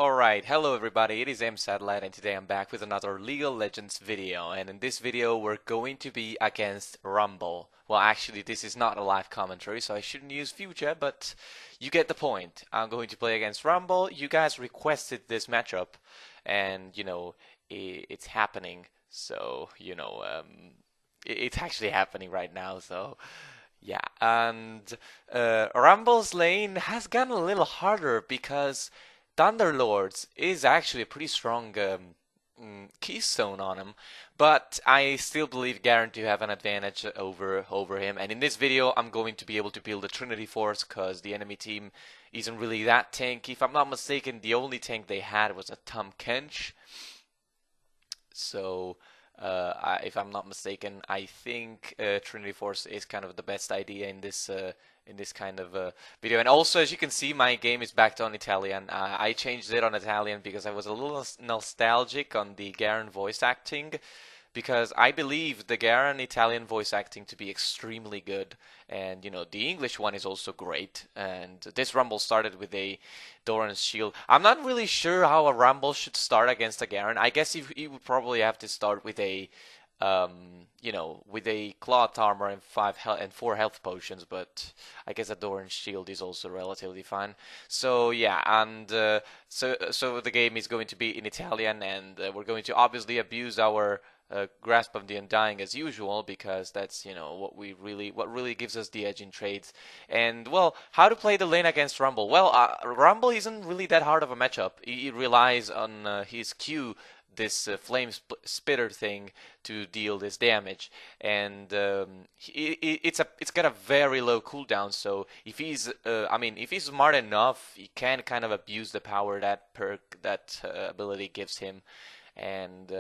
Alright, hello everybody, it is AMSatellite and today I'm back with another League of Legends video, and in this video we're going to be against Rumble. Well, actually this is not a live commentary, so I shouldn't use future, but you get the point. I'm going to play against Rumble. You guys requested this matchup and it's happening. So, it's actually happening right now, so yeah. And Rumble's lane has gotten a little harder because Thunderlords is actually a pretty strong keystone on him, but I still believe Garen to have an advantage over him. And in this video, I'm going to be able to build a Trinity Force because the enemy team isn't really that tanky. If I'm not mistaken, the only tank they had was a Tom Kench. So, if I'm not mistaken, I think Trinity Force is kind of the best idea in this kind of video. And also, as you can see, my game is backed on Italian. I changed it on Italian because I was a little nostalgic on the Garen voice acting, because I believe the Garen Italian voice acting to be extremely good, and the English one is also great. And this Rumble started with a Doran's Shield. I'm not really sure how a Rumble should start against a Garen. I guess he would probably have to start with a with a cloth armor and and 4 health potions, but I guess a Doran's Shield is also relatively fine. So yeah, and so the game is going to be in Italian, and we're going to obviously abuse our grasp of the undying as usual, because that's what really gives us the edge in trades. And well, how to play the lane against Rumble? Well, Rumble isn't really that hard of a matchup. He relies on his Q, this spitter thing, to deal this damage, and it's got a very low cooldown. So if he's if he's smart enough, he can kind of abuse the power that ability gives him. And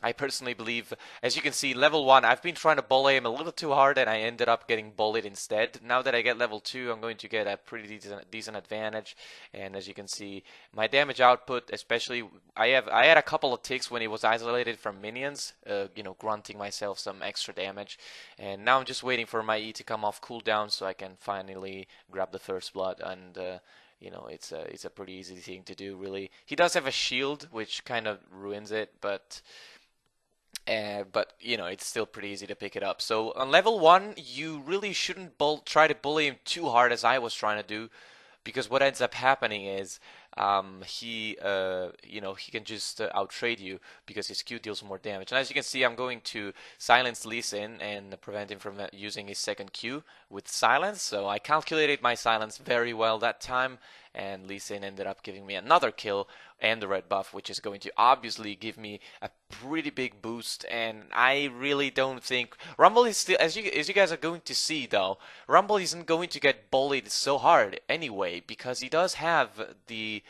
I personally believe, as you can see, level 1, I've been trying to bully him a little too hard, and I ended up getting bullied instead. Now that I get level 2, I'm going to get a pretty decent advantage. And as you can see, my damage output, especially, I had a couple of ticks when he was isolated from minions, grunting myself some extra damage. And now I'm just waiting for my E to come off cooldown so I can finally grab the first blood. And it's a pretty easy thing to do, really. He does have a shield, which kind of ruins it, but it's still pretty easy to pick it up. So on level 1, you really shouldn't try to bully him too hard, as I was trying to do, because what ends up happening is he can just outtrade you because his Q deals more damage. And as you can see, I'm going to silence Lee Sin and prevent him from using his second Q with silence. So I calculated my silence very well that time, and Lee Sin ended up giving me another kill and the red buff, which is going to obviously give me a pretty big boost. And I really don't think Rumble is still, as you guys are going to see though, Rumble isn't going to get bullied so hard anyway, because he does have the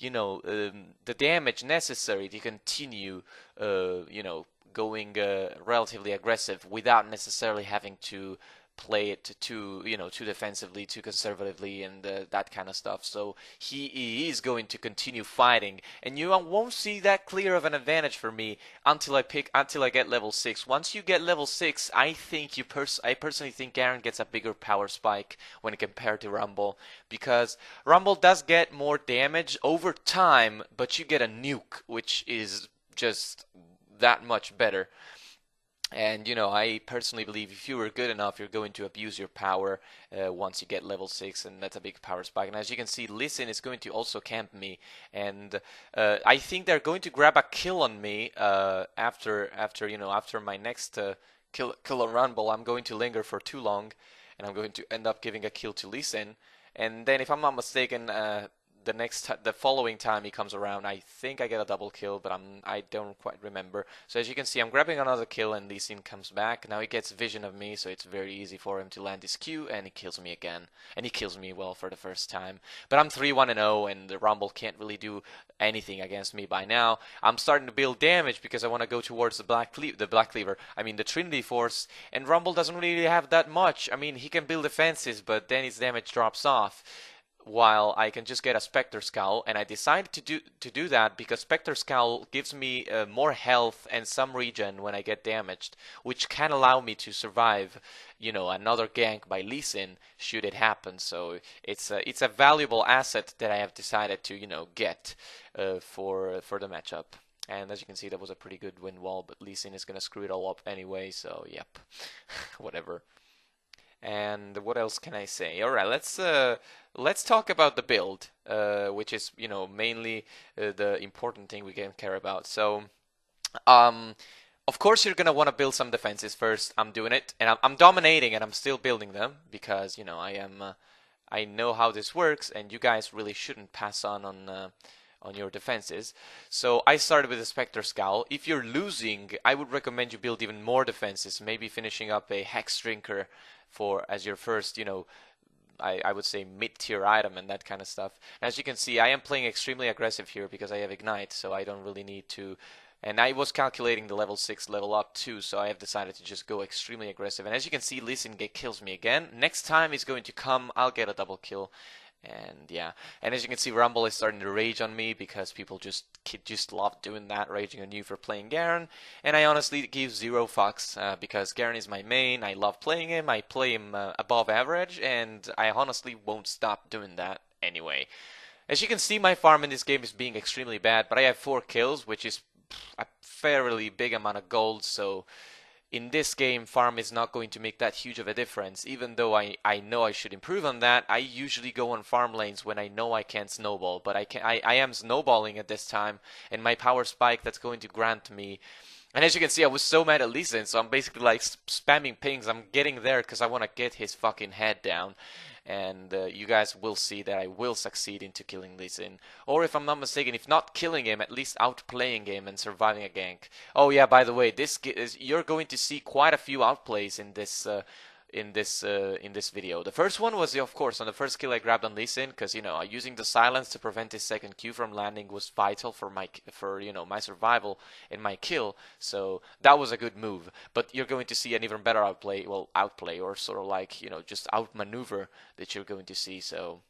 the damage necessary to continue going relatively aggressive without necessarily having to play it too defensively, too conservatively, and that kind of stuff. So he is going to continue fighting, and you won't see that clear of an advantage for me until I get level 6. Once you get level 6, I personally think Garen gets a bigger power spike when compared to Rumble, because Rumble does get more damage over time, but you get a nuke, which is just that much better. And I personally believe if you were good enough, you're going to abuse your power once you get level 6, and that's a big power spike. And as you can see, Lee Sin is going to also camp me, and I think they're going to grab a kill on me after my next kill on Rumble. I'm going to linger for too long, and I'm going to end up giving a kill to Lee Sin. And then, if I'm not mistaken, the following time he comes around, I think I get a double kill, but I don't quite remember. So as you can see, I'm grabbing another kill, and Lee Sin comes back. Now he gets vision of me, so it's very easy for him to land his Q, and he kills me again. And he kills me well for the first time. But I'm 3-1-0, and the Rumble can't really do anything against me by now. I'm starting to build damage because I want to go towards the Black Cleaver. I mean the Trinity Force, and Rumble doesn't really have that much. I mean, he can build defenses, but then his damage drops off. while I can just get a Spectre Scowl, and I decided to do that because Spectre Scowl gives me more health and some regen when I get damaged, which can allow me to survive, another gank by Lee Sin should it happen. So it's a valuable asset that I have decided to get for the matchup. And as you can see, that was a pretty good win wall, but Lee Sin is gonna screw it all up anyway. So yep, whatever. And what else can I say? All right, let's talk about the build, which is mainly the important thing we can care about. So, um, of course you're gonna want to build some defenses first. I'm doing it, and I'm dominating, and I'm still building them because I know how this works, and you guys really shouldn't pass on your defenses. So I started with a Spectre Scowl. If you're losing, I would recommend you build even more defenses, maybe finishing up a Hex Drinker for as your first, I would say mid-tier item and that kind of stuff. As you can see, I am playing extremely aggressive here because I have Ignite, so I don't really need to. And I was calculating the level 6 level up too, so I have decided to just go extremely aggressive. And as you can see, Lee Sin kills me again. Next time he's going to come, I'll get a double kill. And yeah, and as you can see, Rumble is starting to rage on me because people just love doing that, raging on you for playing Garen. And I honestly give zero fucks because Garen is my main. I love playing him. I play him above average, and I honestly won't stop doing that anyway. As you can see, my farm in this game is being extremely bad, but I have 4 kills, which is a fairly big amount of gold. So in this game, farm is not going to make that huge of a difference. Even though I know I should improve on that, I usually go on farm lanes when I know I can't snowball. But I am snowballing at this time, and my power spike that's going to grant me. And as you can see, I was so mad at Lee Sin, so I'm basically like spamming pings. I'm getting there because I want to get his fucking head down. And you guys will see that I will succeed into killing Lee Sin. Or if I'm not mistaken, if not killing him, at least outplaying him and surviving a gank. Oh yeah, by the way, you're going to see quite a few outplays in this video. The first one was, of course, on the first kill I grabbed on Lee Sin, because using the silence to prevent his second Q from landing was vital for my survival and my kill. So that was a good move. But you're going to see an even better outplay, or sort of like just outmaneuver that you're going to see. So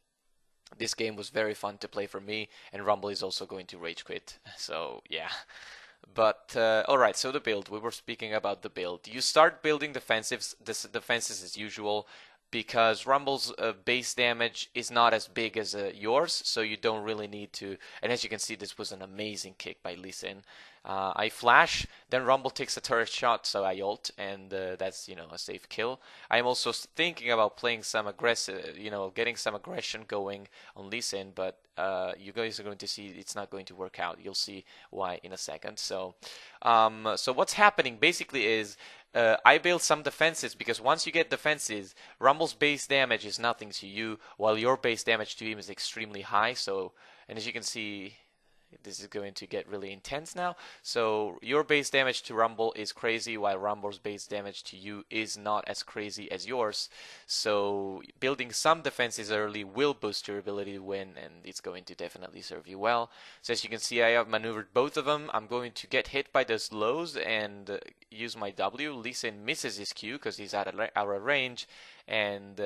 this game was very fun to play for me, and Rumble is also going to rage quit. So yeah. But alright, so the build. We were speaking about the build. You start building defenses as usual because Rumble's base damage is not as big as yours, so you don't really need to. And as you can see, this was an amazing kick by Lee Sin. I flash, then Rumble takes a turret shot, so I ult, and that's a safe kill. I'm also thinking about playing some aggressive, getting some aggression going on Lee Sin, but you guys are going to see it's not going to work out. You'll see why in a second. So what's happening basically is I build some defenses because once you get defenses, Rumble's base damage is nothing to you, while your base damage to him is extremely high. So, and as you can see, this is going to get really intense now. So your base damage to Rumble is crazy, while Rumble's base damage to you is not as crazy as yours. So building some defenses early will boost your ability to win, and it's going to definitely serve you well. So as you can see, I have maneuvered both of them. I'm going to get hit by those lows and use my W. Lee Sin misses his Q because he's out of range. And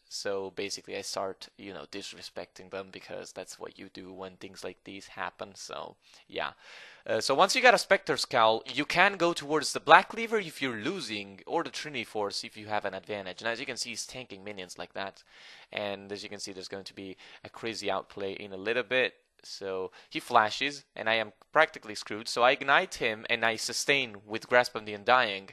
so basically I start, disrespecting them because that's what you do when things like these happen. So yeah. So once you got a Spectre Scowl, you can go towards the Black Cleaver if you're losing, or the Trinity Force if you have an advantage. And as you can see, he's tanking minions like that. And as you can see, there's going to be a crazy outplay in a little bit. So he flashes, and I am practically screwed. So I ignite him, and I sustain with Grasp of the Undying.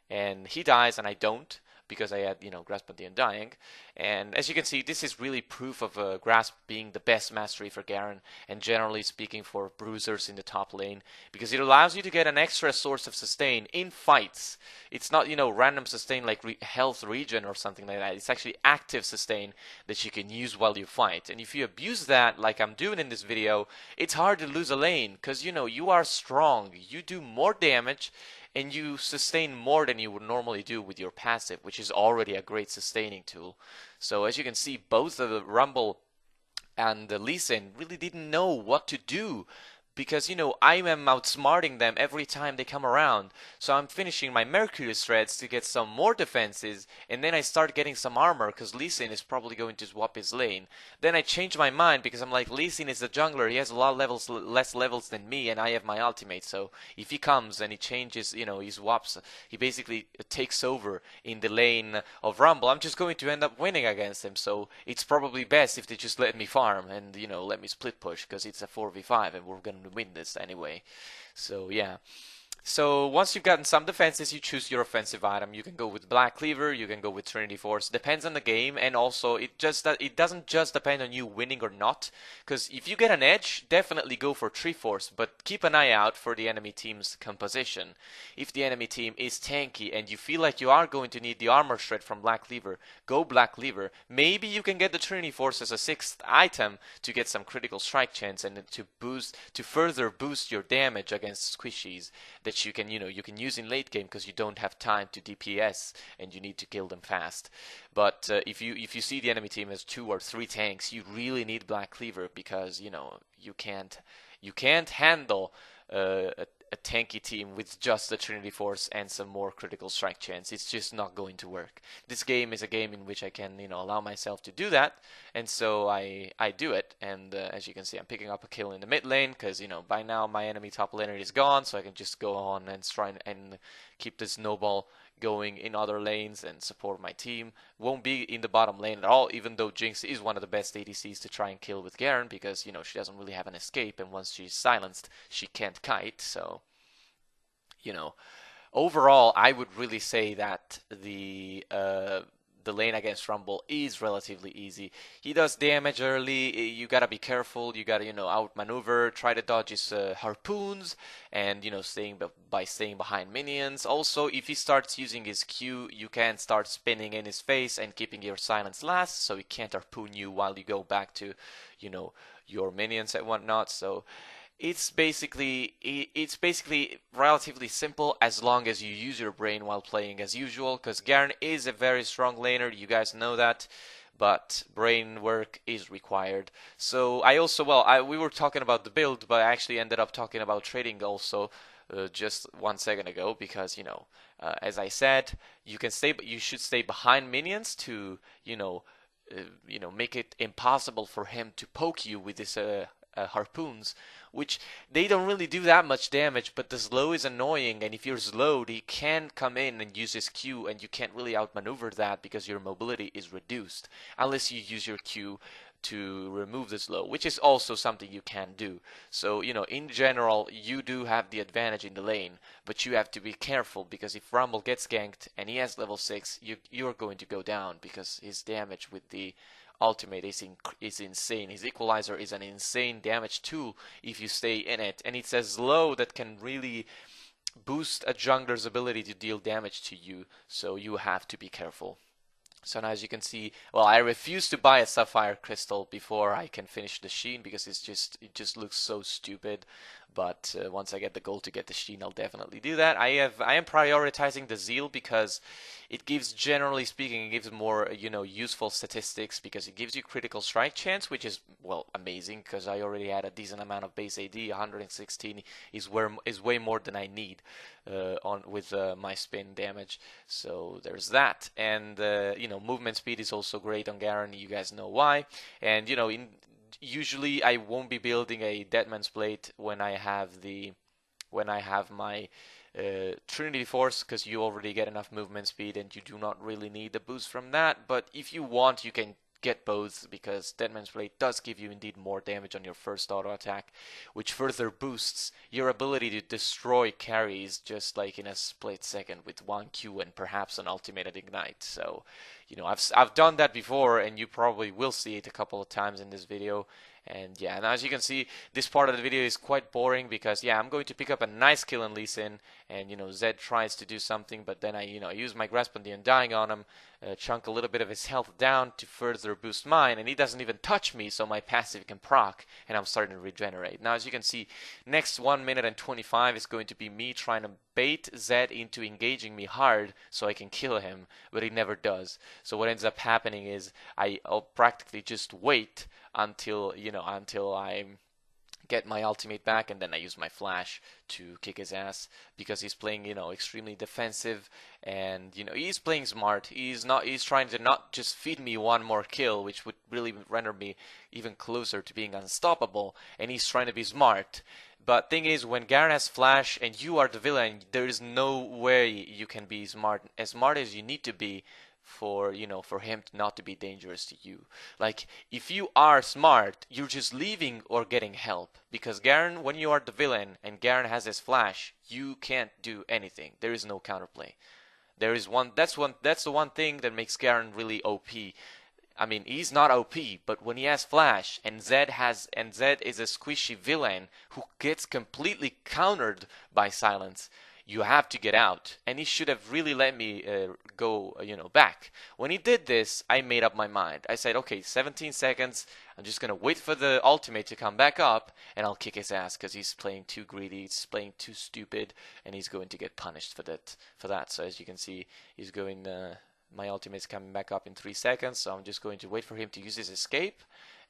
And he dies, and I don't, because I had, Grasp of the Undying. And as you can see, this is really proof of Grasp being the best mastery for Garen, and generally speaking for bruisers in the top lane, because it allows you to get an extra source of sustain in fights. It's not, random sustain like health regen or something like that. It's actually active sustain that you can use while you fight. And if you abuse that, like I'm doing in this video, it's hard to lose a lane, because, you are strong. You do more damage, and you sustain more than you would normally do with your passive, which is already a great sustaining tool. So as you can see, both the Rumble and the Lee Sin really didn't know what to do because, I am outsmarting them every time they come around. So I'm finishing my Mercury threads to get some more defenses, and then I start getting some armor because Lee Sin is probably going to swap his lane. Then I change my mind because I'm like, Lee Sin is the jungler, he has a lot of less levels than me, and I have my ultimate. So if he comes and he changes, he swaps, he basically takes over in the lane of Rumble, I'm just going to end up winning against him. So it's probably best if they just let me farm and, let me split push because it's a 4v5 and we're going to win this anyway. So yeah. So once you've gotten some defenses, you choose your offensive item. You can go with Black Cleaver, you can go with Trinity Force. Depends on the game, and also it doesn't just depend on you winning or not. Because if you get an edge, definitely go for Triforce, but keep an eye out for the enemy team's composition. If the enemy team is tanky and you feel like you are going to need the armor shred from Black Cleaver, go Black Cleaver. Maybe you can get the Trinity Force as a sixth item to get some critical strike chance and to further boost your damage against squishies that you can use in late game because you don't have time to DPS and you need to kill them fast. But if you see the enemy team has 2 or 3 tanks, you really need Black Cleaver because you can't handle a tanky team with just the Trinity Force and some more critical strike chance. It's just not going to work. This game is a game in which I can allow myself to do that, and so I do it. And as you can see, I'm picking up a kill in the mid lane because by now my enemy top laner is gone, so I can just go on and try and keep the snowball going in other lanes and support my team. Won't be in the bottom lane at all, even though Jinx is one of the best ADCs to try and kill with Garen because she doesn't really have an escape, and once she's silenced she can't kite. So overall I would really say that the lane against Rumble is relatively easy. He does damage early. You gotta be careful. You gotta outmaneuver, try to dodge his harpoons, and staying behind minions. Also, if he starts using his Q, you can start spinning in his face and keeping your silence last, so he can't harpoon you while you go back to your minions and whatnot. So it's basically relatively simple as long as you use your brain while playing as usual, because Garen is a very strong laner, you guys know that, but brain work is required. So we were talking about the build, but I actually ended up talking about trading also just 1 second ago, because as I said, you should stay behind minions to make it impossible for him to poke you with his harpoons, which they don't really do that much damage, but the slow is annoying, and if you're slowed, he can come in and use his Q, and you can't really outmaneuver that because your mobility is reduced, unless you use your Q to remove the slow, which is also something you can do. So, in general, you do have the advantage in the lane, but you have to be careful, because if Rumble gets ganked and he has level 6, you're going to go down, because his damage with the ultimate is insane. His equalizer is an insane damage tool if you stay in it, and it's a slow that can really boost a jungler's ability to deal damage to you, so you have to be careful. So now, as you can see, well, I refuse to buy a sapphire crystal before I can finish the sheen, because it just looks so stupid. But once I get the gold to get the sheen, I'll definitely do that. I am prioritizing the zeal because it gives, generally speaking, it gives more useful statistics, because it gives you critical strike chance, which is, well, amazing, because I already had a decent amount of base AD. 116 is way more than I need with my spin damage. So there's that, and movement speed is also great on Garen. You guys know why, and usually I won't be building a Deadman's Plate when I have my Trinity Force, because you already get enough movement speed and you do not really need the boost from that. But if you want, you can get both, because Deadman's Plate does give you indeed more damage on your first auto attack, which further boosts your ability to destroy carries just like in a split second with 1 Q and perhaps an ultimated ignite. So I've done that before, and you probably will see it a couple of times in this video. And yeah, and as you can see, this part of the video is quite boring, because yeah, I'm going to pick up a nice kill on Lee Sin, and Zed tries to do something, but then I use my grasp on the Undying on him, chunk a little bit of his health down to further boost mine, and he doesn't even touch me, so my passive can proc, and I'm starting to regenerate. Now, as you can see, next 1 minute and 25 is going to be me trying to bait Zed into engaging me hard so I can kill him, but he never does. So what ends up happening is I'll practically just wait until I get my ultimate back, and then I use my flash to kick his ass because he's playing, extremely defensive, and he's playing smart. He's trying to not just feed me one more kill, which would really render me even closer to being unstoppable, and he's trying to be smart. But thing is, when Garen has flash and you are the villain, there is no way you can be as smart as you need to be for him not to be dangerous to you. Like, if you are smart, you're just leaving or getting help. Because Garen, when you are the villain and Garen has his flash, you can't do anything. There is no counterplay. There is one. That's the one thing that makes Garen really OP. I mean, he's not OP, but when he has flash and Zed is a squishy villain who gets completely countered by silence, you have to get out. And he should have really let me go, back. When he did this, I made up my mind. I said, okay, 17 seconds. I'm just gonna wait for the ultimate to come back up, and I'll kick his ass because he's playing too greedy, he's playing too stupid, and he's going to get punished for that. So as you can see, he's going. My ultimate's coming back up in 3 seconds, so I'm just going to wait for him to use his escape,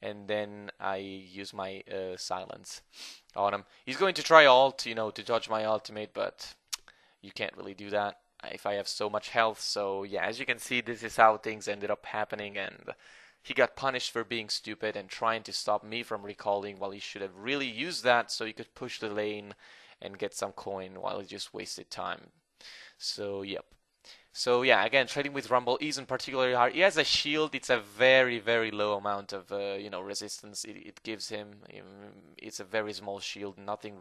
and then I use my silence on him. He's going to try ult, to dodge my ultimate, but you can't really do that if I have so much health. So yeah, as you can see, this is how things ended up happening, and he got punished for being stupid and trying to stop me from recalling, while he should have really used that so he could push the lane and get some coin while he just wasted time. So yep. So yeah, again, trading with Rumble isn't particularly hard. He has a shield. It's a very, very low amount of resistance it gives him. It's a very small shield. Nothing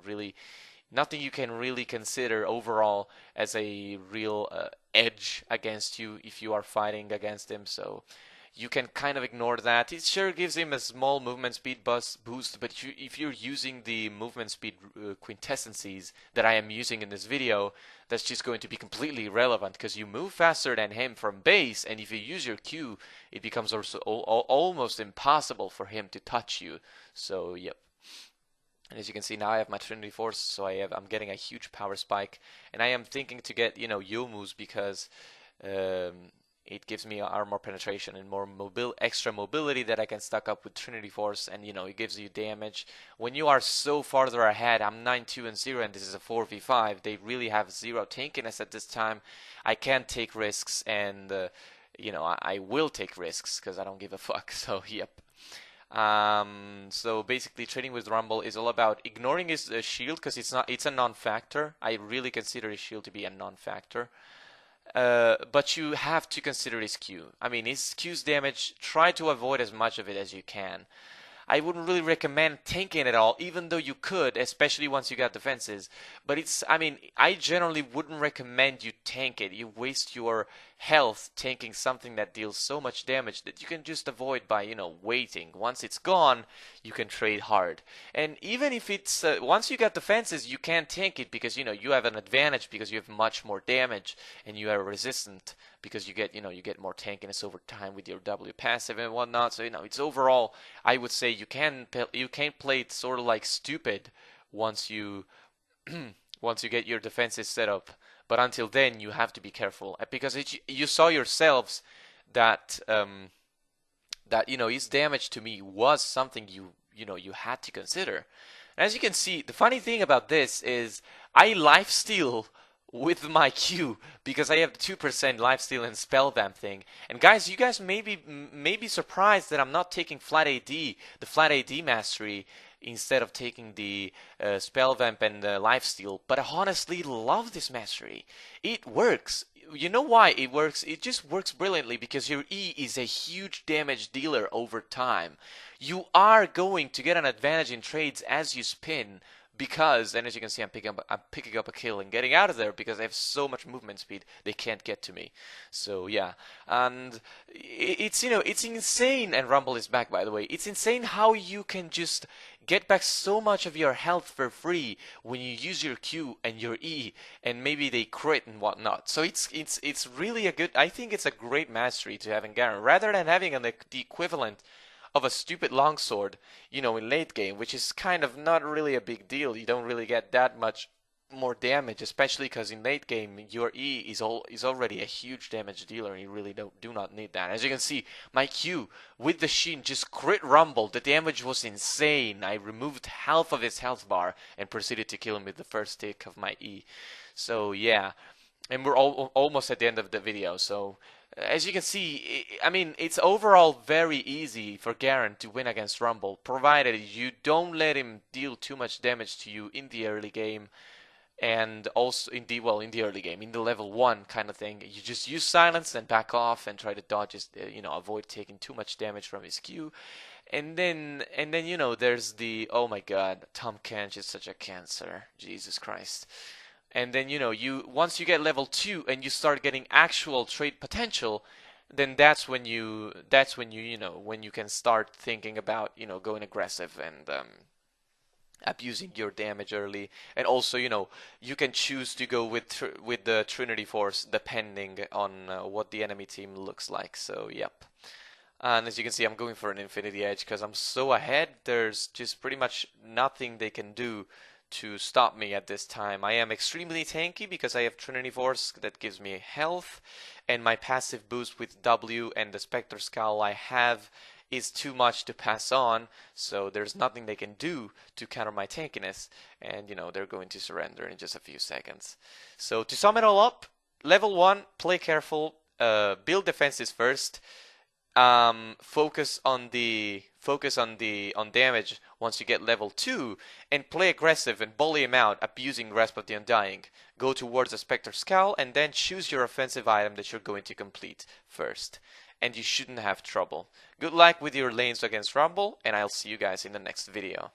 you can really consider overall as a real edge against you if you are fighting against him. So you can kind of ignore that. It sure gives him a small movement speed boost, but if you're using the movement speed quintessences that I am using in this video, that's just going to be completely irrelevant because you move faster than him from base, and if you use your Q, it becomes also almost impossible for him to touch you. So yep. And as you can see, now I have my Trinity Force, so I'm getting a huge power spike, and I am thinking to get Youmuu's because it gives me armor penetration and more extra mobility that I can stack up with Trinity Force, and it gives you damage. When you are so farther ahead, I'm 9-2 and 0, and this is a 4v5. They really have zero tankiness at this time. I can't take risks, and I will take risks because I don't give a fuck. So yep. So basically, trading with Rumble is all about ignoring his shield because it's a non-factor. I really consider his shield to be a non-factor. But you have to consider his Q. I mean, his Q's damage, try to avoid as much of it as you can. I wouldn't really recommend tanking it all, even though you could, especially once you got defenses. But I generally wouldn't recommend you tank it. You waste your health tanking something that deals so much damage that you can just avoid by, waiting. Once it's gone, you can trade hard. And even if it's, once you got defenses, you can't tank it because, you have an advantage because you have much more damage and you are resistant because you get more tankiness over time with your W passive and whatnot. So, it's overall, I would say you can't play it sort of like stupid once you once you get your defenses set up. But until then, you have to be careful because you saw yourselves that his damage to me was something you had to consider. And as you can see, the funny thing about this is I lifesteal with my Q because I have the 2% lifesteal and spell vamp thing. And guys, you guys may be surprised that I'm not taking the flat AD mastery instead of taking the spell vamp and lifesteal, but I honestly love this mastery. It works. You know why it works? It just works brilliantly because your E is a huge damage dealer over time. You are going to get an advantage in trades as you spin because, and as you can see, I'm picking up a kill and getting out of there because I have so much movement speed they can't get to me. So yeah, and it's it's insane. And Rumble is back, by the way. It's insane how you can just get back so much of your health for free when you use your Q and your E, and maybe they crit and whatnot. So it's really a good. I think it's a great mastery to have in Garen rather than having the equivalent of a stupid longsword, in late game, which is kind of not really a big deal. You don't really get that much more damage, especially because in late game your E is already a huge damage dealer, and you really do not need that. As you can see, my Q with the Shin just crit rumble. The damage was insane. I removed half of his health bar and proceeded to kill him with the first tick of my E. So yeah, and we're almost at the end of the video. So as you can see, I mean, it's overall very easy for Garen to win against Rumble, provided you don't let him deal too much damage to you in the early game, and also in the early game, in the level 1 kind of thing. You just use silence and back off and try to dodge his, avoid taking too much damage from his Q. And then there's the, oh my god, Tom Kench is such a cancer, Jesus Christ. And then you once you get level 2 and you start getting actual trait potential, then when you can start thinking about going aggressive and abusing your damage early. And also you can choose to go with the Trinity Force depending on what the enemy team looks like. So yep. And as you can see, I'm going for an Infinity Edge because I'm so ahead. There's just pretty much nothing they can do to stop me at this time. I am extremely tanky because I have Trinity Force that gives me health, and my passive boost with W and the Spectre Scowl I have is too much to pass on, so there's nothing they can do to counter my tankiness, and they're going to surrender in just a few seconds. So to sum it all up, level 1, play careful, build defenses first, focus on damage once you get level 2, and play aggressive and bully him out, abusing Grasp of the Undying. Go towards the Spectre Scowl and then choose your offensive item that you're going to complete first, and you shouldn't have trouble. Good luck with your lanes against Rumble, and I'll see you guys in the next video.